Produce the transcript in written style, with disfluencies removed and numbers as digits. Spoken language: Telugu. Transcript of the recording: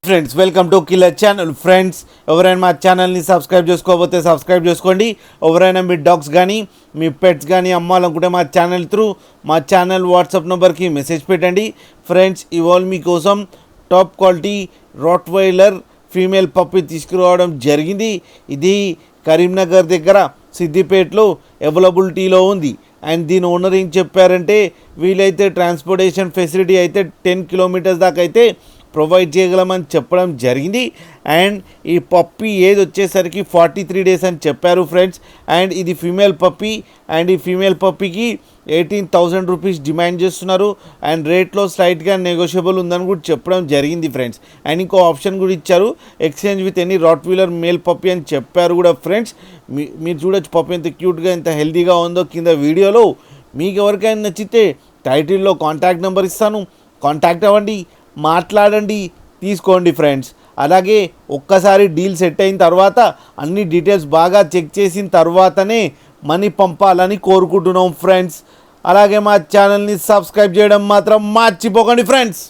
Friends welcome to killer channel. Friends ఎవరైనా మా ఛానల్ని సబ్స్క్రైబ్ చేసుకోకపోతే సబ్స్క్రైబ్ చేసుకోండి. ఎవరైనా మీ డాగ్స్ కానీ మీ పెట్స్ కానీ అమ్మాలనుకుంటే మా ఛానల్ త్రూ మా ఛానల్ వాట్సాప్ నెంబర్కి మెసేజ్ పెట్టండి. ఫ్రెండ్స్ ఇవాళ మీకోసం top quality rottweiler female puppy తీసుకురావడం జరిగింది. ఇది కరీంనగర్ దగ్గర సిద్దిపేటలో అవైలబిలిటీలో ఉంది. అండ్ దీని ఓనర్ ఏం చెప్పారంటే వీలైతే ట్రాన్స్పోర్టేషన్ ఫెసిలిటీ అయితే 10 కిలోమీటర్స్ దాకా అయితే ప్రొవైడ్ చేయగలమని చెప్పడం జరిగింది. అండ్ ఈ పప్పీ ఏది వచ్చేసరికి 43 డేస్ అని చెప్పారు ఫ్రెండ్స్. అండ్ ఇది ఫీమేల్ పప్పీ. అండ్ ఈ ఫీమేల్ పప్పీకి 18,000 రూపీస్ డిమాండ్ చేస్తున్నారు. అండ్ రేట్లో స్లైట్గా నెగోషియబుల్ ఉందని కూడా చెప్పడం జరిగింది ఫ్రెండ్స్. అండ్ ఇంకో ఆప్షన్ కూడా ఇచ్చారు, exchange with any Rottweiler male puppy అని చెప్పారు కూడా ఫ్రెండ్స్. మీరు చూడొచ్చు పప్పీ ఎంత క్యూట్గా ఎంత హెల్తీగా ఉందో కింద వీడియోలో. మీకు ఎవరికైనా నచ్చితే టైటిల్లో కాంటాక్ట్ నెంబర్ ఇస్తాను, కాంటాక్ట్ అవ్వండి, మాట్లాడండి, తీసుకోండి ఫ్రెండ్స్. అలాగే ఒక్కసారి డీల్ సెట్ అయిన తర్వాత అన్ని డీటెయిల్స్ బాగా చెక్ చేసిన తర్వాతనే మనీ పంపాలని కోరుకుంటున్నాం ఫ్రెండ్స్. అలాగే మా ఛానల్ని సబ్స్క్రైబ్ చేయడం మాత్రం మర్చిపోకండి ఫ్రెండ్స్.